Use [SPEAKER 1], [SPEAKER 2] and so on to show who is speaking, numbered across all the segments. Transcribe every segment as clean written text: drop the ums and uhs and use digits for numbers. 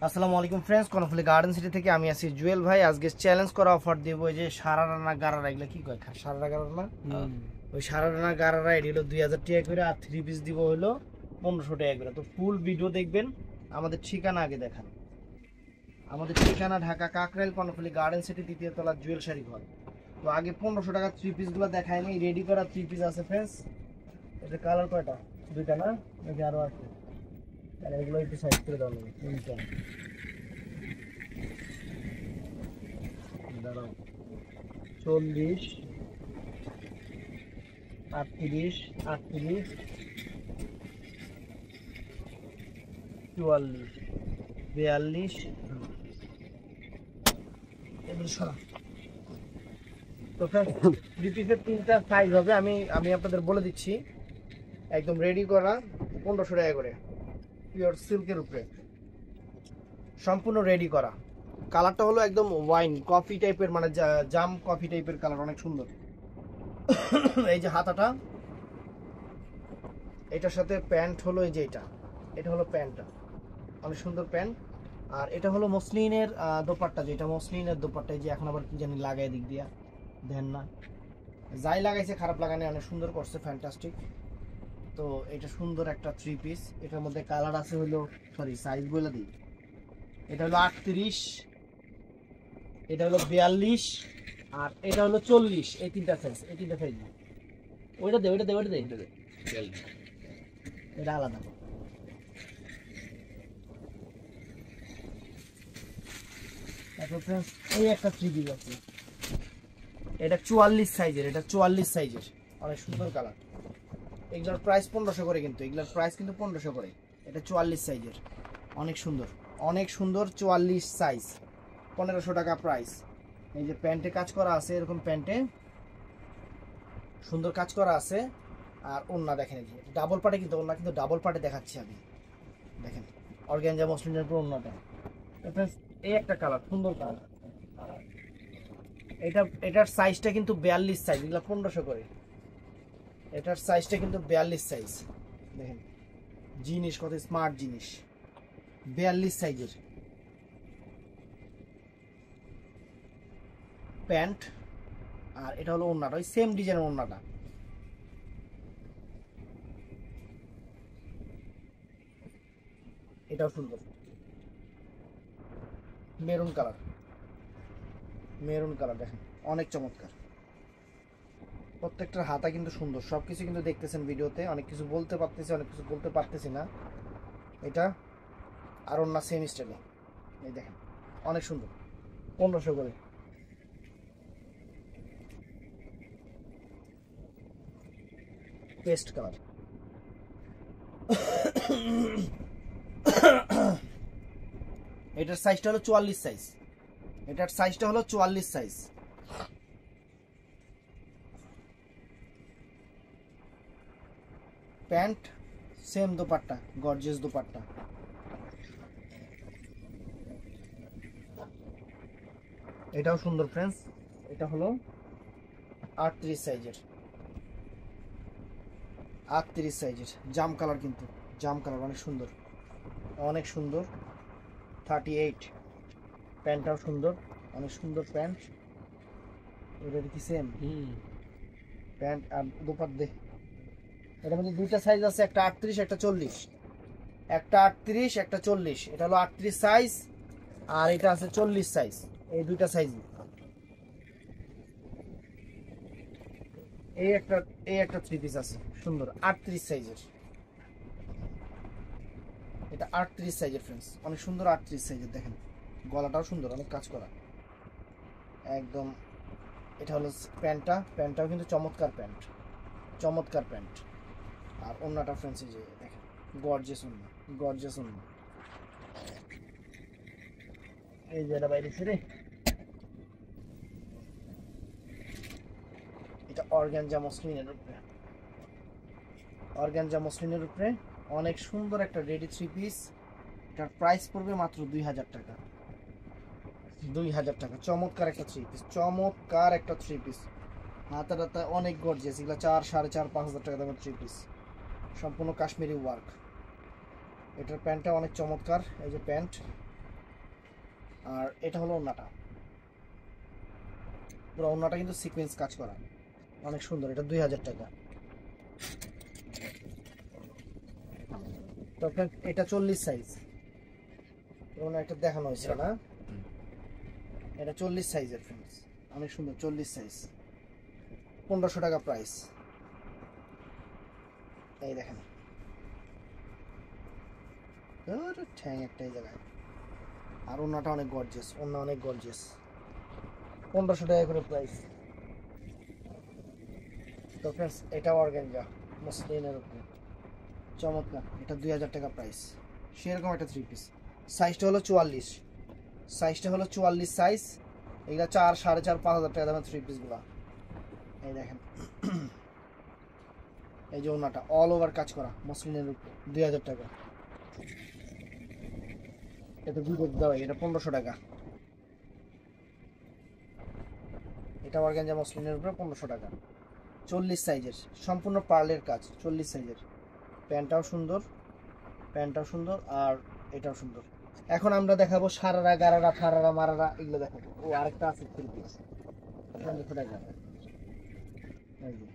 [SPEAKER 1] আসসালামু আলাইকুম friends, Karnaphuli garden city থেকে আমি আছি জুয়েল ভাই। আজকে চ্যালেঞ্জ করা অফার দিব। ওই যে সারারানা গারারা, এগুলো কি কয়, সারারা গারারা, ওই সারারানা গারারা এটি হলো 2000 টাকা করে, আর 3 পিস দিব হলো 1500 টাকা করে। তো ফুল ভিডিও দেখবেন। আমাদের ঠিকানা আগে দেখান। আমাদের ঠিকানা ঢাকা কাকরাইল, কর্ণফুলি গার্ডেন সিটি, দ্বিতীয় তলা, জুয়েল শাড়ি ঘর। তো আগে 1500 টাকা 3 পিসগুলো দেখায় নি। রেডি করা 3 পিস আছে ফ্রেন্ডস। এটা কালার কয়টা? দুইটা না, নাকি আরো আছে? তাহলে এগুলো একটু সাইজ করে দেওয়া লাগবে। তিনটা দাঁড়াও, 40, 38, 38, 44, 42, এগুলো সরা। তো থ্রি পিসের 3টা সাইজ হবে। আমি আপনাদের বলে দিচ্ছি। একদম রেডি করা 1500 টাকা করে, পিওর সিল্কের উপরে, সম্পূর্ণ রেডি করা। কালারটা হলো একদম ওয়াইন কফি টাইপের, মানে জাম কফি টাইপের কালার, অনেক সুন্দর। এই যে হাতাটা, এটার সাথে প্যান্ট হলো এই যে এটা হলো প্যান্টটা, অনেক সুন্দর প্যান্ট। আর এটা হলো মসলিনের দোপাট্টা, যেটা মসলিনের দোপাট্টা। যে এখন আবার কি জানি লাগাই দিক দিয়া দেন না, যাই লাগাইছে খারাপ লাগানি, অনেক সুন্দর করছে, ফ্যান্টাস্টিক। তো এটা সুন্দর একটা 3 পিস। এটার মধ্যে কালার আছে হলো, সরি সাইজ বলে দিই, এটা হলো 38, এটা হলো 42, আর এটা হলো 40। এই 3টা সাইজ, এই 3টা সাইজ। ওইটা দে এটা আলাদা। তারপর ফ্রেন্ডস এই একটা 3 পিস আছে, এটা 44 সাইজের, এটা 44 সাইজের, অনেক সুন্দর কালার। এগুলোর প্রাইস 1500 করে, কিন্তু এগুলোর প্রাইস কিন্তু 1500 করে। এটা 44 সাইজের, অনেক সুন্দর, অনেক সুন্দর। 44 সাইজ, 1500 টাকা প্রাইস। এই যে প্যান্টে কাজ করা আছে, এরকম প্যান্টে সুন্দর কাজ করা আছে। আর ওন্না দেখেন, এই যে ডাবল পার্টে, কিন্তু ওন্না কিন্তু ডাবল পার্টে দেখাচ্ছি আমি। দেখেন অর্গানজা মসলিনের উপর ওন্নাটা। এই একটা কালার, সুন্দর কালার। এটার সাইজটা কিন্তু 42 সাইজ, এগুলো 1500 করে। এটার সাইজটা কিন্তু 42 সাইজ। দেখেন জিনিস কত স্মার্ট জিনিস, 42 সাইজের প্যান্ট। আর এটা হলো ওন্নাটা, ওই সেম ডিজাইনের ওন্নাটা। এটাও সুন্দর, মেরুন কালার, মেরুন কালার দেখেন, অনেক চমৎকার। প্রত্যেকটার হাতা কিন্তু সুন্দর, সবকিছু কিন্তু দেখতেছেন ভিডিওতে। অনেক কিছু বলতে পারতেছি, অনেক কিছু বলতে পারতেছি না। এটা আর ওন্না সেম স্টাইলে, এই দেখেন অনেক সুন্দর, 1500 করে। পেস্ট কালার, এটার সাইজটা হলো 44 সাইজ, এটার সাইজটা হলো 44 size. Pant same dupatta, gorgeous dupatta. এটাও সুন্দর ফ্রেন্ডস, এটা হলো 38 সাইজের, 38 সাইজের জাম কালার, কিন্তু জাম কালার অনেক সুন্দর, অনেক সুন্দর। 38, প্যান্টটাও সুন্দর, অনেক সুন্দর প্যান্ট। এটা কি সেম প্যান্ট আর দোপাট্টা? এটার মধ্যে দুইটা সাইজ আছে, একটা 38, একটা 40, একটা 38, একটা 40। এটা হলো 38 সাইজ, আর এটা আছে 40 সাইজ। এই দুইটা সাইজ। এই একটা 3 পিস আছে সুন্দর, 38 সাইজের। এটা 38 সাইজের ফ্রেন্ডস, অনেক সুন্দর 38 সাইজের। দেখেন গলাটাও সুন্দর, অনেক কাজ করা একদম। এটা হলো প্যান্টটাও কিন্তু চমৎকার প্যান্ট, চমৎকার প্যান্ট। আর ওন্নাটা ফ্রেন্ডস এই যে দেখেন, গর্জিয়াস ওন্না, গর্জিয়াস ওন্না। এই যে এটা বাইরে রে, এটা অর্গানজা মসলিনের উপরে, অর্গানজা মসলিনের উপরে অনেক সুন্দর একটা রেডি 3 পিস। এটার প্রাইস পড়বে মাত্র 2000 টাকা, 2000 টাকা। চমৎকার একটা 3 পিস, চমৎকার একটা 3 পিস। হাতা টাতা অনেক গর্জিয়াস, এগুলো 4, 4.5, 5,000 টাকা দামের 3 পিস, সম্পূর্ণ কাশ্মীরি ওয়ার্ক। এটার প্যান্টটা অনেক চমৎকার, এই যে প্যান্ট, আর এটা হলো ওন্নাটা, পুরো ওন্নাটা কিন্তু সিকোয়েন্স কাজ করা, অনেক সুন্দর। এটা 2000 টাকা। তো এটা 40 সাইজ, এটা দেখানো হয়েছে না, এটা 40 সাইজের ফ্রেন্ডস, অনেক সুন্দর 40 সাইজ, 1500 টাকা প্রাইস। এই দেখেন ঠ্যাং একটাই জায়গায়, আর ওন্নাটা অনেক গর্জিয়াস, ওন্না অনেক গর্জিয়াস, 1500 টাকা করে প্রাইস। তো ফ্রেন্ডস এটা অর্গানজা মসলিনের উপরে, চমৎকার, এটা 2000 টাকা প্রাইস। সেরকম একটা 3 পিস, সাইজটা হলো 44, সাইজটা হলো 44 সাইজ। এগুলা 4, 4.5, 5000 টাকা দামের 3 পিসগুলো। এই দেখেন এই যে ওন্নাটা অল ওভার কাজ করা মসলিনের উপরে, 2000 টাকা। এটা দুটো দেওয়া, এটা 1500 টাকা। এটা অর্গানজা মসলিনের উপরে 1500 টাকা, 40 সাইজের, সম্পূর্ণ পার্লের কাজ, 40 সাইজের। প্যান্টটাও সুন্দর, প্যান্টটাও সুন্দর, আর এটাও সুন্দর। এখন আমরা দেখাবো সারারা, গারারা, ফারারা, মারারা, এগুলো দেখাবো। ও আরেকটা আছে 3 পিস, 1500 টাকা। এই যে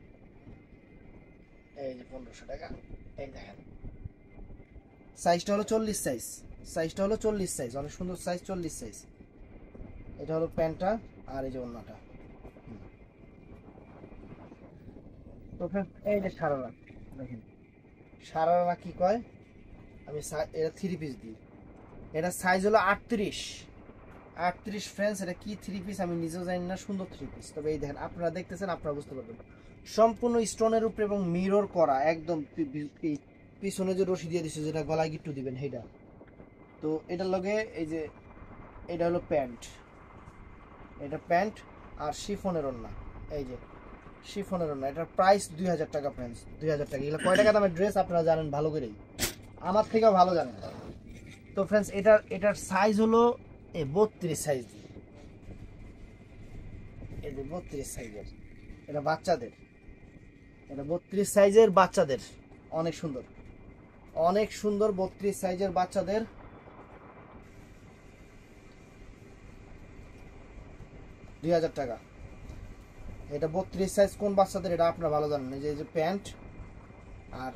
[SPEAKER 1] 1500 টাকা। এই দেখেন সাইজটা হলো 40 সাইজ, সাইজটা হলো 40 সাইজ, অনেক সুন্দর সাইজ, 40 সাইজ। এটা হলো প্যান্টটা, আর এই যে ওন্নাটা। তো এই যে সারারা, দেখেন সারারা কি কয়, আমি এটা 3 পিস দিই। এটা সাইজ হলো 38, 38 ফ্রেন্ডস। এটা কি 3 পিস আমি নিজেও জানি না, সুন্দর 3 পিস। তবে এই দেখেন, আপনারা দেখতেছেন, আপনারা বুঝতে পারবেন, সম্পূর্ণ স্টোনের উপরে এবং মিরর করা, একদম পিছনে যে রশি দিয়ে দিচ্ছে, যেটা গলায় গিট্টু দিবেন সেইটা। তো এটার লগে এই যে এটা হলো প্যান্ট, এটা প্যান্ট আর শিফনের ওড়না, এই যে শিফনের ওড়না। এটার প্রাইস 2000 টাকা ফ্রেন্ডস, 2000 টাকা। এগুলো কয় টাকা দামের ড্রেস আপনারা জানেন ভালো করেই, আমার থেকেও ভালো জানেন। তো ফ্রেন্ডস এটার সাইজ হলো 32 সাইজ, এই যে 32 সাইজের, এটা বাচ্চাদের, এটা 32 সাইজের বাচ্চাদের, অনেক সুন্দর, অনেক সুন্দর 32 সাইজের বাচ্চাদের। 2000 টাকা। এটা 32 সাইজ, কোন বাচ্চাদের এটা আপনারা ভালো জানেন। এই যে প্যান্ট, আর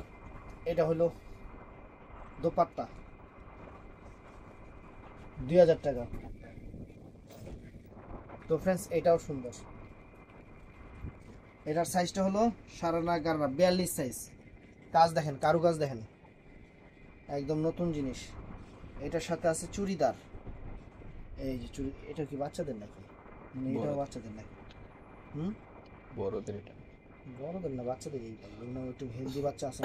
[SPEAKER 1] এটা হলো দোপাট্টা, 2000 টাকা। তো ফ্রেন্ডস এটাও সুন্দর, এটার সাইজটা হলো সারানা গাররা, 42 সাইজ। কাজ দেখেন, কারুকাজ দেখেন, একদম নতুন জিনিস। এটার সাথে আছে চুড়িদার, এই যে চুড়ি। এটা কি বাচ্চাদের নাকি, এটাও বাচ্চাদের নাকি?
[SPEAKER 2] বড়দের, এটা
[SPEAKER 1] বড়দের না, বাচ্চাদের। এই একটু হেলদি বাচ্চা আছে।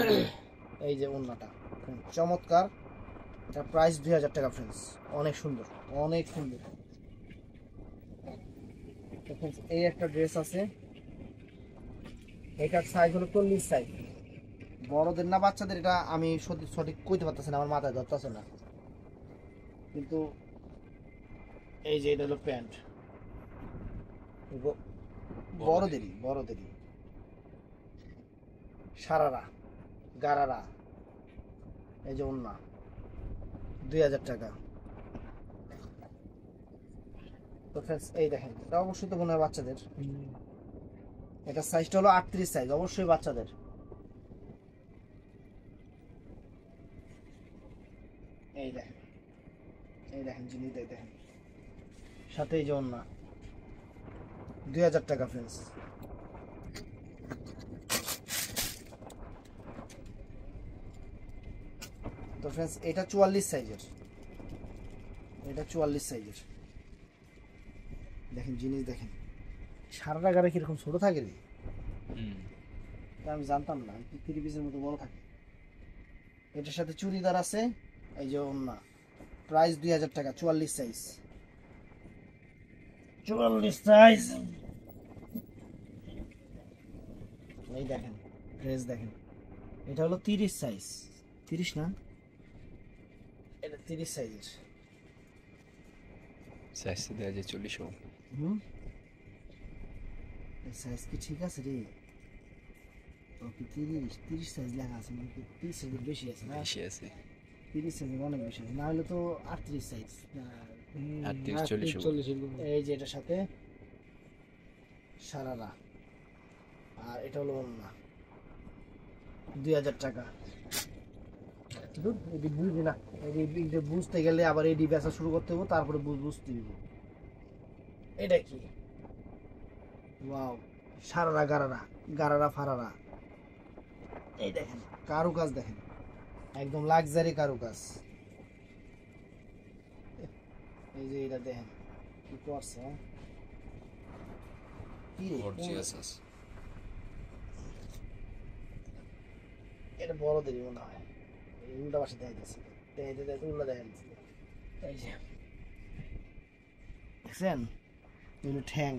[SPEAKER 1] এই যে ওন্নাটা চমৎকার, এটার প্রাইস 2000 টাকা ফ্রেন্ডস, অনেক সুন্দর, অনেক সুন্দর। এই একটা ড্রেস আছে, এটার সাইজ হলো 40 সাইজ, বড়দের না বাচ্চাদের এটা আমি সঠিক কইতে পারতেছি না, আমার মাথায় ধরতেছে না। কিন্তু এই যে এটা হলো প্যান্ট, বড়দেরই, বড়দেরই। সারারা, গারারা, এই যে ওন্না, 2000 টাকা। তো ফ্রেন্ডস এই দেখেন, এটা অবশ্যই তো মনে হয় বাচ্চাদের। এটা সাইজটা হলো 38 সাইজ, অবশ্যই বাচ্চাদের। এই দেখেন, এই দেখেন জিনিস দেখেন, সাথে এই যে ওন্না, 2000 টাকা ফ্রেন্ডস। তো ফ্রেন্ডস এটা 44 সাইজের, এটা 44 সাইজের। দেখেন জিনিস দেখেন, সারাটা গাড়ি কিরকম ছোট থাকে রে, আমি জানতাম না, 3 পিসের মতো বড় থাকে। এটার সাথে চুড়িদার আছে, এই যে ওন্না, প্রাইস 2000 টাকা, 44 সাইজ, 44 সাইজ। এই দেখেন ড্রেস দেখেন, এটা হলো 30 সাইজ, 30 না, এটা 30 সাইজের।
[SPEAKER 2] সাইজ তো দেওয়া যায় 40।
[SPEAKER 1] সাইজ কি ঠিক আছে রে? ওকে 30 সাইজ লেখা আছে, মানে 30 সাইজের বেশি আছে না?
[SPEAKER 2] বেশি আছে,
[SPEAKER 1] 30 সাইজের অনেক বেশি আছে, না হলে তো 38 সাইজ,
[SPEAKER 2] 38 40
[SPEAKER 1] এই যে এটার সাথে সারারা, আর এটা হলো ওন্না, 2000 টাকা। ধুর, এটি বুঝবি না, এটা বুঝতে গেলে আবার এডি বেচা শুরু করতে হবে, তারপরে বুঝতে দিব এটা কি। ওয়াও, সারারা গারারা, গারারা ফারারা। এই দেখেন কারুকাজ, দেখেন একদম লাক্সারি কারুকাজ। এই যে এটা দেখেন কি করছে, হ্যাঁ? কি রে,
[SPEAKER 2] গর্জিয়াস আছে।
[SPEAKER 1] এটা বড়দেরই মনে হয়, এই উল্টা পাশে দেখাইতেছে, দেখাইতে উল্টা দেখাইতেছে। এই যে দেখছেন, এগুলো ঠ্যাং,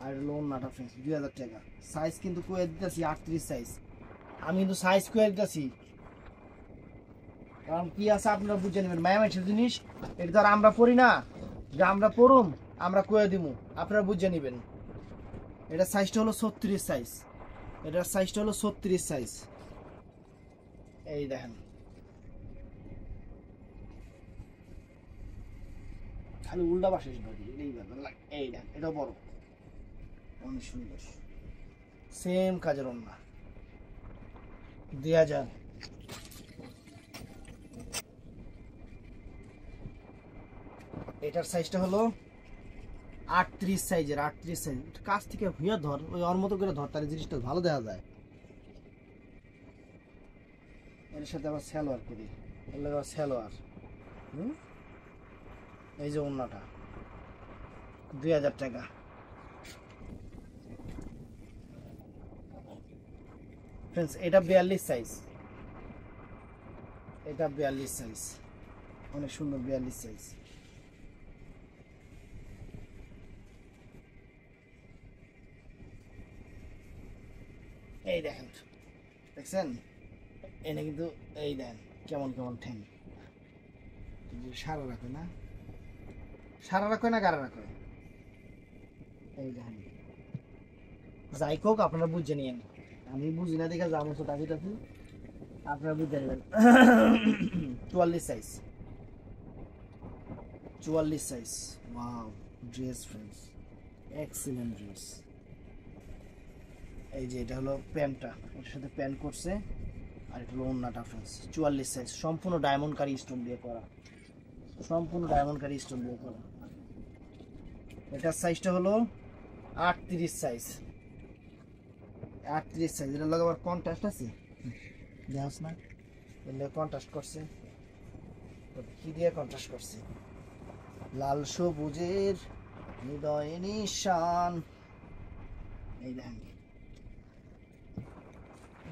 [SPEAKER 1] আর হলো অন্যটা ফ্রেন্ডস 2000 টাকা। সাইজ কিন্তু কয়ে দিতেছি 38 সাইজ, আমি কিন্তু সাইজ কয়ে দিতেছি, কারণ কি আছে আপনারা বুঝে নেবেন। মায়ামাইশের জিনিস এটা তো আর আমরা পড়ি না যে আমরা পড়ুম আমরা কয়ে দিব, আপনারা বুঝে নেবেন। এটার সাইজটা হলো 36 সাইজ, এটার সাইজটা হলো 36 সাইজ। এই দেখেন খালি উল্টা পাশে এই দেখেন, এটা বড়, অনেক সুন্দর, সেম কাজের ওন্না, 2000। এটার সাইজটা হলো 38 সাইজের, 38 সাইজ। কাছ থেকে হুইয়া ধর, ওই ওর মতো করে ধর, তাহলে জিনিসটা ভালো দেখা যায়। এর সাথে আবার সালোয়ার করি, এর লাগে আবার সালোয়ার। এই যে ওন্নাটা 2000 টাকা। ফ্রেন্ডস এটা 42 সাইজ, এটা 42 সাইজ, অনেক সুন্দর 42 সাইজ। এই দেখেন, দেখছেন এনে কিন্তু এই দেখেন কেমন কেমন ঠ্যাং, সারা রাখে না, সারা রাখে না গাড়া রাখে। এই দেখেন, যাই হোক আপনারা বুঝে নিয়েন, আমি বুঝি না দেখে যাবো তো টাকি টাকি, আপনারা বুঝে নেবেন। 44 size, 44 size. Wow, dress friends, excellent dress. এই যে এটা হলো প্যান্টটা, এর সাথে প্যান্ট করছে, আর এটা হলো ওন্নাটা ফ্রেন্ডস, 44 সাইজ, সম্পূর্ণ ডায়মন্ড কারি স্টোন দিয়ে করা, সম্পূর্ণ ডায়মন্ড কারি স্টোন দিয়ে করা। এটার সাইজটা হলো 38 সাইজ, 38 সাইজ। এটার লগে আবার কন্ট্রাস্ট আছে, দেখাস না, এর কন্ট্রাস্ট করছে, কি দিয়ে কন্ট্রাস্ট করছে, লাল সবুজের হৃদয়ে নিশান। এই দেখেন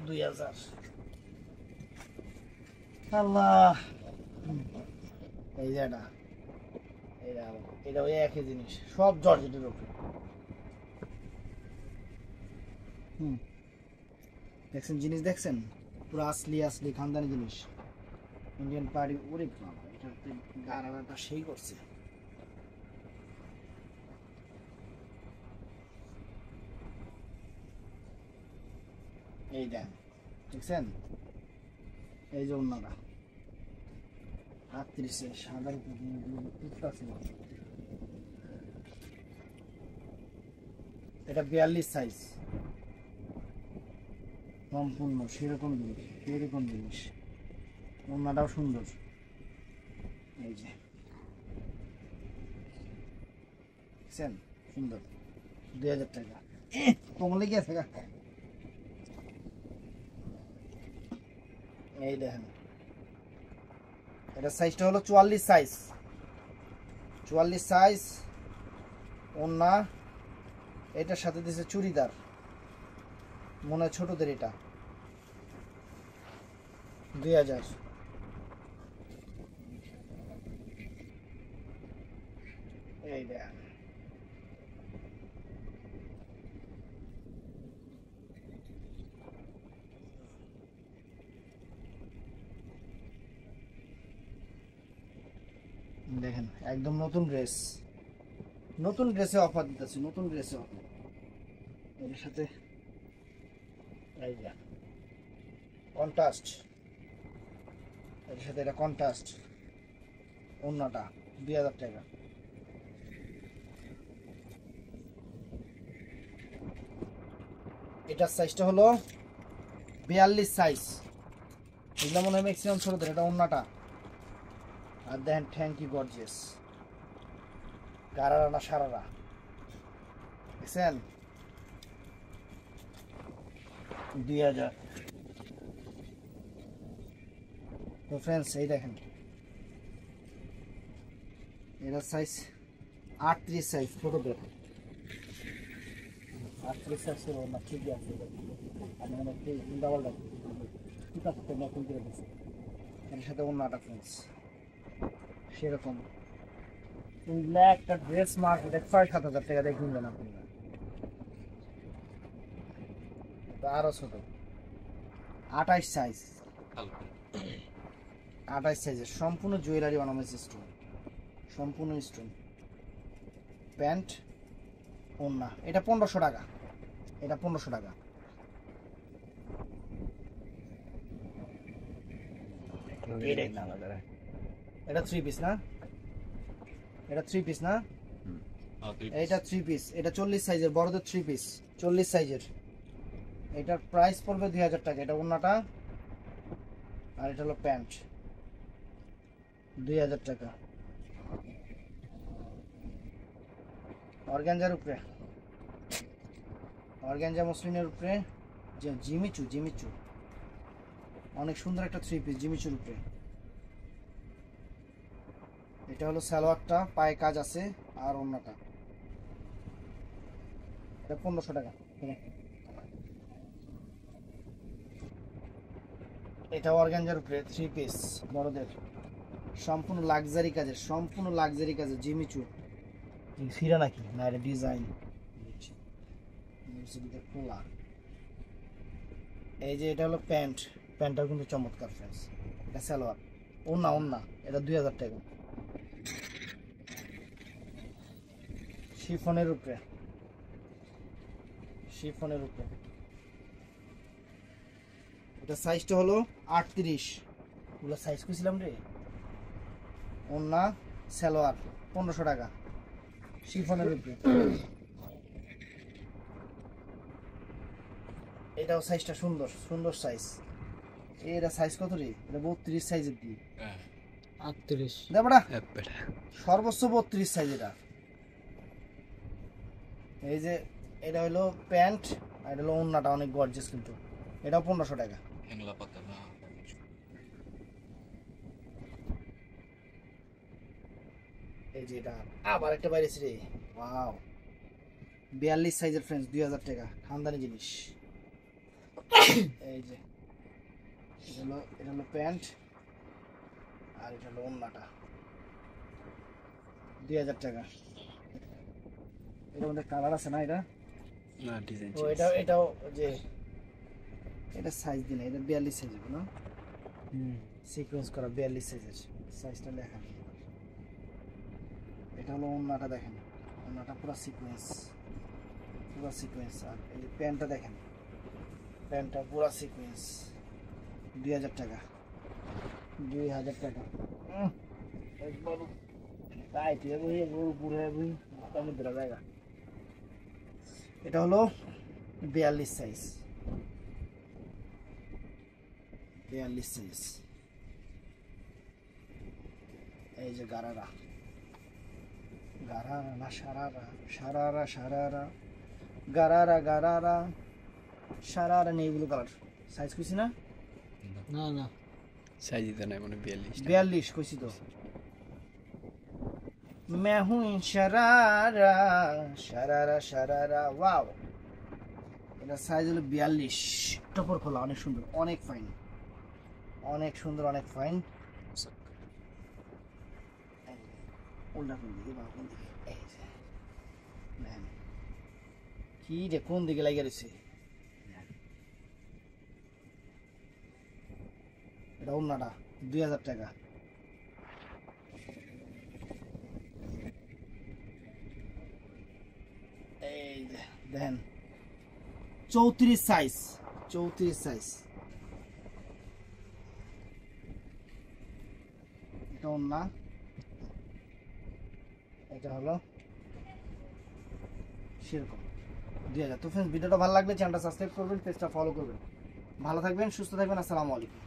[SPEAKER 1] 2000। আল্লাহ, এই যে এটা, এটা ওই একই জিনিস, সব জর্জেটের উপরে। দেখছেন জিনিস, দেখছেন পুরো আসলি আসলি খানদানি জিনিস, ইন্ডিয়ান পার্টি। ওরে বাবা, এটা গারাটা সেই করছে। এই দেন, দেখছেন এই যে অন্যটা 38 সাদা টুকটা ছিল। এটা 42 সাইজ, সম্পূর্ণ সেরকম জিনিস, সেরকম জিনিস। ওন্নাটাও সুন্দর, এই যে দেখছেন সুন্দর, 2000 টাকা। কমলে গিয়েছে। এই দেখেন, এটা সাইজটা হলো 44 সাইজ, 44 সাইজ ওন্না। এটার সাথে দিয়েছে চুড়িদার, মনে হয় ছোটদের, এটা 2000। এই দেখেন, দেখেন একদম নতুন ড্রেস, নতুন ড্রেসে অফার দিতেছি, নতুন ড্রেসে অফার। এর সাথে এই যে কন্ট্রাস্ট, এর সাথে এটা কন্ট্রাস্ট ওন্নাটা 2000 টাকা। এটার সাইজটা হলো 42 সাইজ। এগুলো মনে হয় ম্যাক্সিমাম ছোটদের। এটা ওন্নাটা, আর দেখেন থ্যাংক ইউ গর্জিয়াস, গারারা না সারারা দেখছেন। 2000। তো ফ্রেন্ডস এই দেখেন, এটার সাইজ 38 সাইজ ছোটদের। 38 সাইজ না, ঠিকই আছে। আমি মনে হচ্ছে ডাবল ডাক ঠিক আছে, তো নতুন করে দিচ্ছি। এর সাথে অন্যটা ফ্রেন্ডস সেরকম একটা ড্রেস মার্কেটে 6-7 হাজার টাকা দিয়ে কিনবেন আপনি। তো আরো ছোট 28 সাইজ, 28 সাইজের সম্পূর্ণ জুয়েলারি অর্নামেন্টস স্টোন, সম্পূর্ণ স্টোন। প্যান্ট ওন্না, এটা 1500 টাকা। এটা 1500 টাকা। এটা 3 পিস না, এটা 3 পিস না, এটা 3 পিস। এটা 40 সাইজের, বড়দের 3 পিস 40 সাইজের। এটার প্রাইস পড়বে 2000 টাকা। এটা ওন্নাটা, আর এটা হলো প্যান্ট, 2000 টাকা। অর্গানজার উপরে, অর্গানজা মসলিনের উপরে যে জিমিচু, জিমিচু অনেক সুন্দর একটা 3 পিস জিমিচুর উপরে। এটা হলো সালোয়ারটা, পায়ে কাজ আছে, আর ওন্নাটা। এটা 1500 টাকা। এটা অর্গানজার উপরে 3 পিস বড়দের, সম্পূর্ণ লাক্সারি কাজের, সম্পূর্ণ লাক্সারি কাজের জিমিচু। সিরা নাকি না, এটা ডিজাইন খোলা। এই যে এটা হলো প্যান্ট, প্যান্টটাও কিন্তু চমৎকার ফ্রেন্ডস। এটা সালোয়ার, ওন্না ওন্না। এটা 2000 টাকা। শিফনের উপরে, শিফনের উপরে। এটা সাইজটা হলো 38। ওগুলো সাইজ করেছিলাম রে। ওন্না সালোয়ার 1500 টাকা, শিফনের উপরে। এটাও সাইজটা সুন্দর, সুন্দর সাইজ। এটা সাইজ কত রে? এটা 32 সাইজের দিই।
[SPEAKER 3] 38
[SPEAKER 1] দেবড়া সর্বোচ্চ 32 সাইজ এটা। এই যে এটা হলো প্যান্ট, আর এটা হলো ওন্নাটা, অনেক গর্জিয়াস কিন্তু। এটাও 1500 টাকা। এই যে এটা আবার একটা বাইরেছে রে, ওয়াও 42 সাইজের ফ্রেন্ডস, 2000 টাকা। খানদানি জিনিস। এই যে এটা হলো প্যান্ট, আর এটা হলো ওন্নাটা, 2000 টাকা। এটার মধ্যে কালার আছে না? এটা
[SPEAKER 2] না ডিজাইন
[SPEAKER 1] তো এটাও যে এটা সাইজ দিন, এটা 42 সাইজের না, সিকোয়েন্স করা 42 সাইজের। সাইজটা লেখা নেই। এটা হলো ওন্নাটা, দেখেন ওন্নাটা পুরো সিকোয়েন্স, পুরো সিকোয়েন্স। আর এই যে প্যান্টটা দেখেন, প্যান্টটা পুরো সিকোয়েন্স, 2000 টাকা। 2000 টাকা। একবার তাই ঠিক পুরো সমুদ্র জায়গা। এটা হলো 42 সাইজ, 42 সাইজ। এই যে গারারা, গারারা না সারারা, সারারা সারারা, গারারা গারারা, সারারা নেই এগুলো কালার। সাইজ কইছি না?
[SPEAKER 3] না না
[SPEAKER 2] সাইজ দিতে নাই মানে 42
[SPEAKER 1] 42 কইছি তো। मैं हूँ शरारा शरारा शरारा। ওয়াও, এটা সাইজ হলো 42। টপর খোলা, অনেক সুন্দর, অনেক ফাইন, অনেক সুন্দর, অনেক ফাইন। উল্টা কোন দিকে বা কোন দিকে? এই যে নেন, কি রে কোন দিকে লাগিয়ে রয়েছে? এটা ওন্নাটা, 2000 টাকা। এই যে দেখেন 34 সাইজ, 34 সাইজ। এটা ওন্না, এটা হলো সেরকম 2000। তো ফ্রেন্ডস ভিডিওটা ভালো লাগলে চ্যানেলটা সাবস্ক্রাইব করবেন, পেজটা ফলো করবেন। ভালো থাকবেন, সুস্থ থাকবেন, আসসালামু আলাইকুম।